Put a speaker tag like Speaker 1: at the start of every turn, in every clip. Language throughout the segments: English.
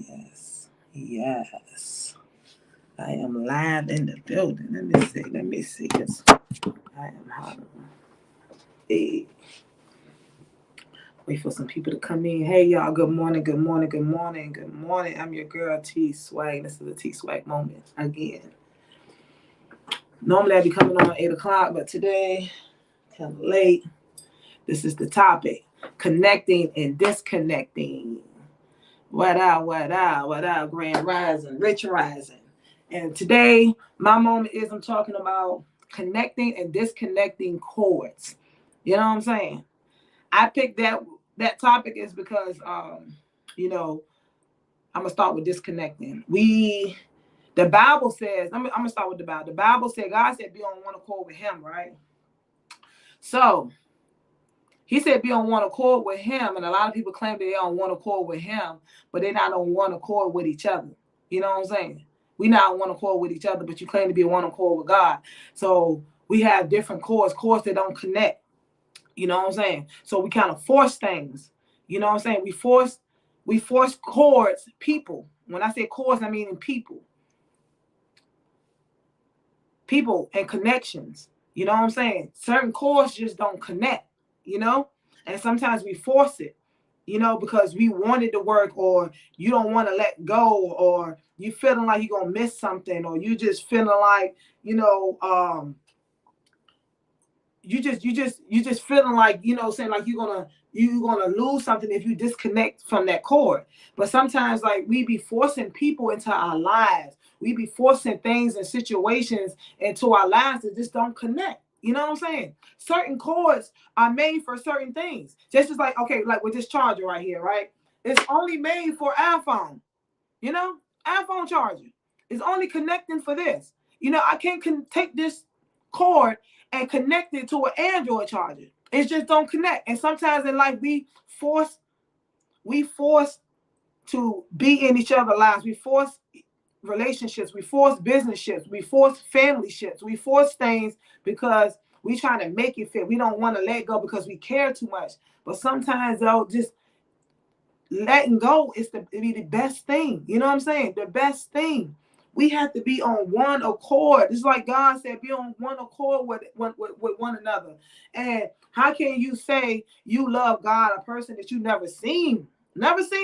Speaker 1: Yes. Yes. I am live in the building. Let me see. Let me see. Cause I am hot. Hey. Wait for some people to come in. Hey y'all, good morning, good morning, good morning, good morning. I'm your girl TeSwaGG. This is a TeSwaGG moment again. Normally I'd be coming on 8 o'clock, but today, kind of late. This is the topic. Connecting and disconnecting. What up, what up, what up, Grand Rising, Rich Rising. And today, my moment is I'm talking about connecting and disconnecting cords. You know what I'm saying? I picked that topic is because I'm gonna start with disconnecting. The Bible says, I'm gonna start with the Bible. The Bible said God said be on one accord with him, right? So he said be on one accord with him, and a lot of people claim that they're on one accord with him, but they're not on one accord with each other. You know what I'm saying? We're not on one accord with each other, but you claim to be on one accord with God. So we have different cords that don't connect. You know what I'm saying? So we kind of force things. You know what I'm saying? We force cords, people. When I say cords, I mean in people. People and connections. You know what I'm saying? Certain cords just don't connect, you know? And sometimes we force it, because we want it to work, or you don't want to let go, or you feeling like you're going to miss something, or you just feeling like, you just feeling like, saying like you're gonna lose something if you disconnect from that cord. But sometimes like we be forcing people into our lives. We be forcing things and situations into our lives that just don't connect. You know what I'm saying? Certain cords are made for certain things. Just as like, okay, like with this charger right here, right? It's only made for iPhone. iPhone charger. It's only connecting for this. I can't take this cord and connect it to an Android charger. It just don't connect. And sometimes in life we force to be in each other's lives. We force relationships. We force business ships. We force family ships. We force things because we trying to make it fit. We don't want to let go because we care too much. But sometimes though, just letting go is the best thing. You know what I'm saying? The best thing. We have to be on one accord. It's like God said, be on one accord with one another. And how can you say you love God, a person that you never seen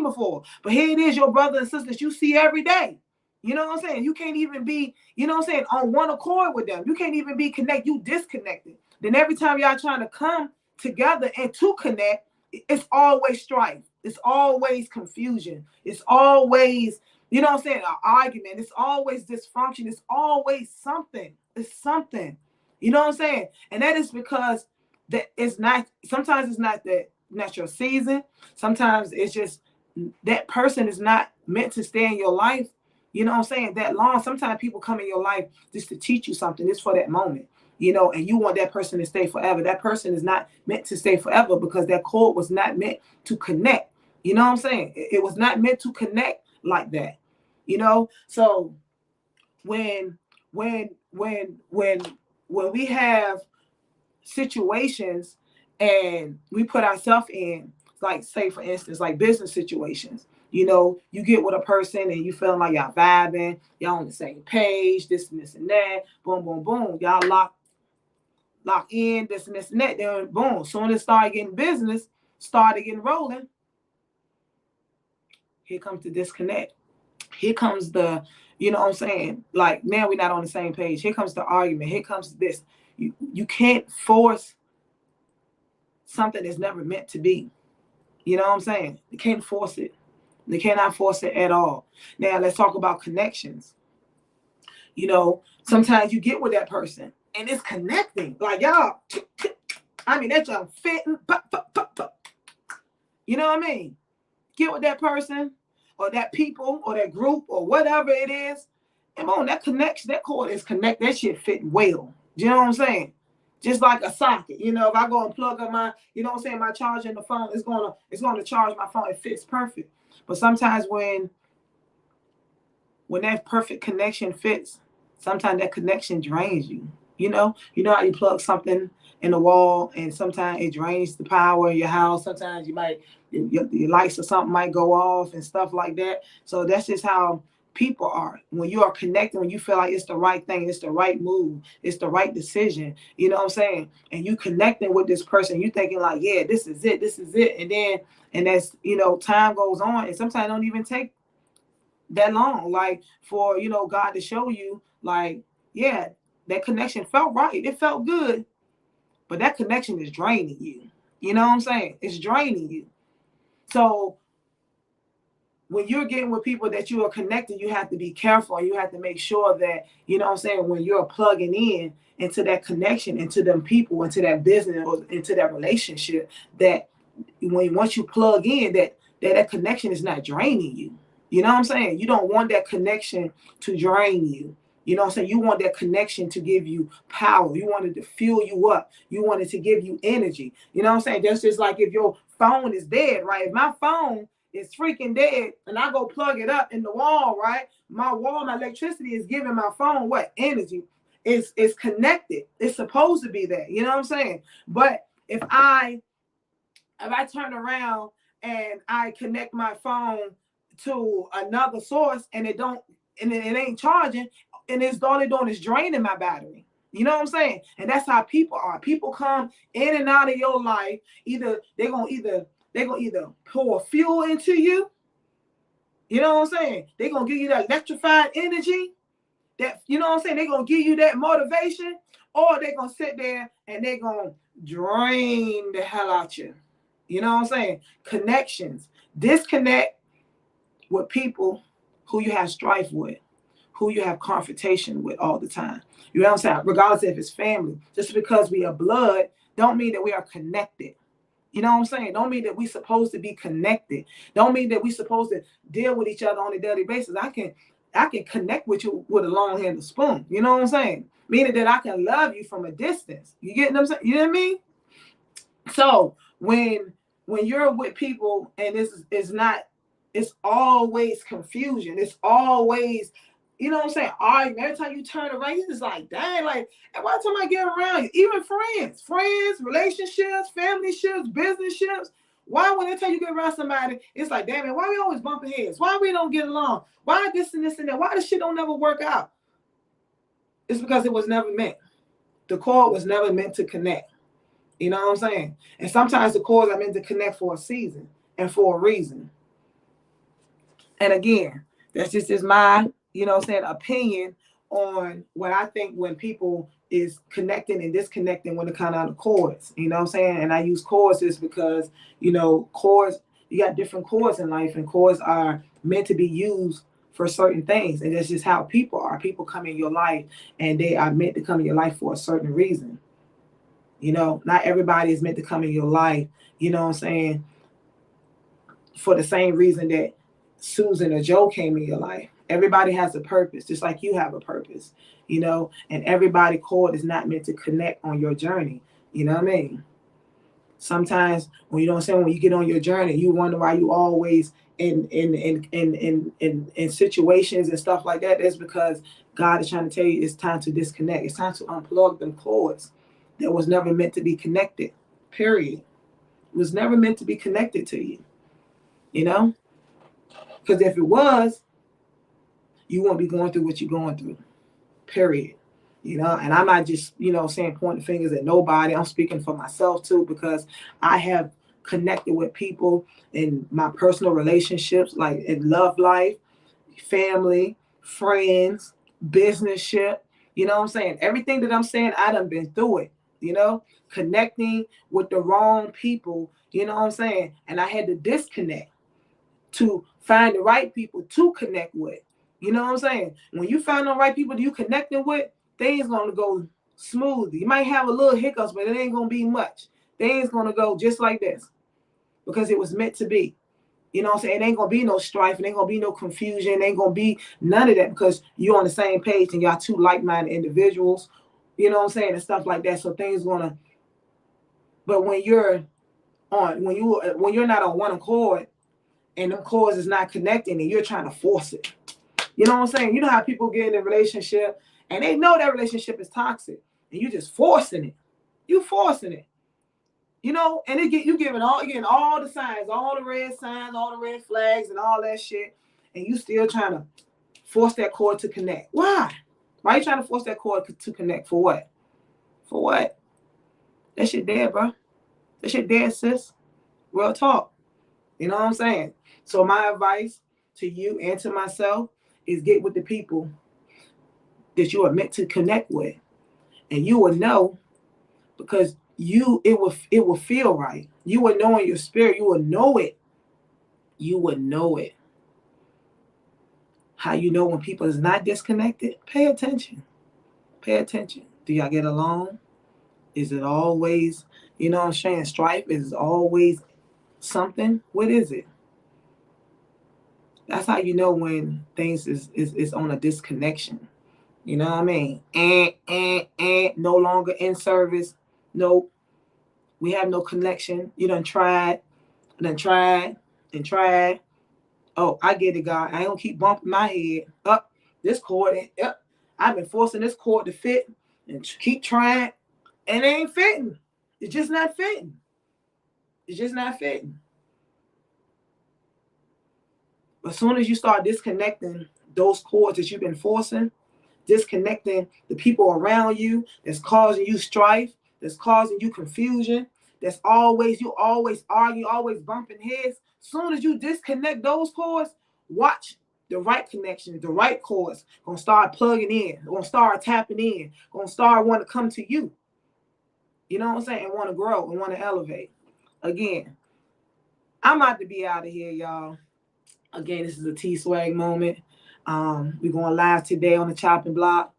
Speaker 1: before? But here it is, your brother and sister that you see every day. You know what I'm saying? You can't even be, on one accord with them. You can't even be connected. You disconnected. Then every time y'all trying to come together and to connect, it's always strife. It's always confusion. It's always, an argument. It's always dysfunction. It's always something. It's something. You know what I'm saying? And that is because sometimes it's not your season. Sometimes it's just that person is not meant to stay in your life. You know what I'm saying? That long. Sometimes people come in your life just to teach you something. It's for that moment. And you want that person to stay forever. That person is not meant to stay forever because that cord was not meant to connect. You know what I'm saying? It was not meant to connect like that. So when we have situations and we put ourselves in, like say for instance, like business situations, you get with a person and you feeling like y'all vibing, y'all on the same page, this and this and that, boom, boom, boom, y'all lock in, this and this and that, then boom, soon as start getting business, started getting rolling, here comes the disconnect. Here comes the, like now we're not on the same page. Here comes the argument. Here comes this. You can't force something that's never meant to be. You know what I'm saying? You can't force it. You cannot force it at all. Now let's talk about connections. Sometimes you get with that person and it's connecting. Like y'all, that's y'all fitting. You know what I mean? Get with that person or that people or that group or whatever it is. And on that connection, that cord is connect. That shit fit well. Do you know what I'm saying? Just like a socket. If I go and plug up my, my charger in the phone, it's gonna charge my phone. It fits perfect. But sometimes when that perfect connection fits, sometimes that connection drains you. You know how you plug something in the wall and sometimes it drains the power in your house. Sometimes your lights or something might go off and stuff like that. So that's just how people are. When you are connected, when you feel like it's the right thing, it's the right move, it's the right decision, you know what I'm saying? And you connecting with this person, you thinking like, yeah, this is it. And as time goes on, and sometimes it don't even take that long, like for God to show you, like, yeah, that connection felt right, it felt good, but that connection is draining you. You know what I'm saying? It's draining you. So when you're getting with people that you are connected, you have to be careful, and you have to make sure that, when you're plugging in into that connection, into them people, into that business, or into that relationship, that once you plug in, that connection is not draining you. You know what I'm saying? You don't want that connection to drain you. You know what I'm saying? You want that connection to give you power. You want it to fuel you up. You want it to give you energy. You know what I'm saying? That's just like if your phone is dead, right? If my phone is freaking dead and I go plug it up in the wall, right? My electricity is giving my phone what? Energy. It's connected. It's supposed to be there. You know what I'm saying? But if I turn around and I connect my phone to another source and it ain't charging, and it's all it doing is draining my battery. You know what I'm saying? And that's how people are. People come in and out of your life. They're gonna either pour fuel into you. You know what I'm saying? They're gonna give you that electrified energy. That, you know what I'm saying? They're gonna give you that motivation, or they're gonna sit there and they're gonna drain the hell out you. You know what I'm saying? Connections. Disconnect with people who you have strife with, who you have confrontation with all the time. You know what I'm saying? Regardless if it's family. Just because we are blood don't mean that we are connected. You know what I'm saying? Don't mean that we're supposed to be connected. Don't mean that we're supposed to deal with each other on a daily basis. I can connect with you with a long-handled spoon. You know what I'm saying? Meaning that I can love you from a distance. You get what I'm saying? You know what I mean? So when you're with people and this is not, it's always confusion. It's always, you know what I'm saying? Every time you turn around, you're just like, dang, like, every time I get around you, even friends, relationships, family ships, business ships. Why when they tell you get around somebody, it's like, damn it, why we always bumping heads? Why we don't get along? Why this and this and that? Why this shit don't never work out? It's because it was never meant. The cord was never meant to connect. You know what I'm saying? And sometimes the cords are meant to connect for a season and for a reason. And again, that's just my, opinion on what I think when people is connecting and disconnecting when it comes out of cords. You know what I'm saying? And I use cords is because, cords, you got different cords in life, and cords are meant to be used for certain things. And that's just how people are. People come in your life and they are meant to come in your life for a certain reason. Not everybody is meant to come in your life, you know what I'm saying, for the same reason that Susan or Joe came in your life. Everybody has a purpose, just like you have a purpose, and everybody cord is not meant to connect on your journey. You know what I mean? Sometimes when when you get on your journey, you wonder why you always in situations and stuff like that. That's because God is trying to tell you it's time to disconnect. It's time to unplug them cords that was never meant to be connected, period. It was never meant to be connected to you, Because if it was, you won't be going through what you're going through, period. And I'm not just, saying pointing fingers at nobody. I'm speaking for myself too, because I have connected with people in my personal relationships, like in love life, family, friends, business ship. You know what I'm saying? Everything that I'm saying, I done been through it. Connecting with the wrong people, you know what I'm saying? And I had to disconnect to find the right people to connect with. You know what I'm saying? When you find the right people that you connecting with, things gonna go smoothly. You might have a little hiccups, but it ain't gonna be much. Things gonna go just like this because it was meant to be. You know what I'm saying? It ain't gonna be no strife, it ain't gonna be no confusion, it ain't gonna be none of that because you're on the same page and y'all two like-minded individuals. You know what I'm saying? And stuff like that. So things gonna. But when you're not on one accord and them cords is not connecting and you're trying to force it. You know what I'm saying? You know how people get in a relationship and they know that relationship is toxic. and you just forcing it. You forcing it. You know, and you getting all the signs, all the red signs, all the red flags, and all that shit, and you still trying to force that cord to connect. Why? Why are you trying to force that cord to connect? For what? For what? That shit dead, bro. That shit dead, sis. Real talk. You know what I'm saying? So my advice to you and to myself is get with the people that you are meant to connect with, and you will know, because it will feel right. You will know in your spirit. You will know it. You will know it. How you know when people is not disconnected? Pay attention. Pay attention. Do y'all get along? Is it always, you know what I'm saying, strife? Is it always something? What is it? That's how you know when things is on a disconnection. You know what I mean? No longer in service. Nope. We have no connection. You done tried, and tried. Oh, I get it, God. I ain't gonna keep bumping my head up this cord. Up. I've been forcing this cord to fit and keep trying, and it ain't fitting. It's just not fitting. It's just not fitting. But as soon as you start disconnecting those cords that you've been forcing, disconnecting the people around you that's causing you strife, that's causing you confusion, that's you always argue, always bumping heads. Soon as you disconnect those cords, watch the right connections, the right cords gonna start plugging in, gonna start tapping in, gonna start wanting to come to you. You know what I'm saying? And want to grow and want to elevate. Again, I'm about to be out of here, y'all. Again, this is a TeSwaGG moment. We're going live today on the chopping block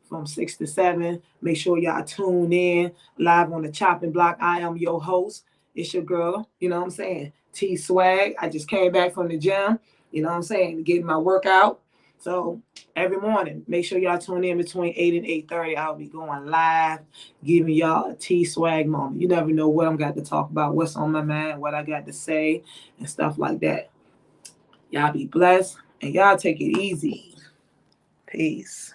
Speaker 1: from 6 to 7. Make sure y'all tune in live on the chopping block. I am your host. It's your girl. You know what I'm saying? TeSwaGG. I just came back from the gym. You know what I'm saying? Getting my workout. So every morning, make sure y'all tune in between 8 and 8:30. I'll be going live, giving y'all a TeSwaGG moment. You never know what I'm got to talk about, what's on my mind, what I got to say, and stuff like that. Y'all be blessed, and y'all take it easy. Peace.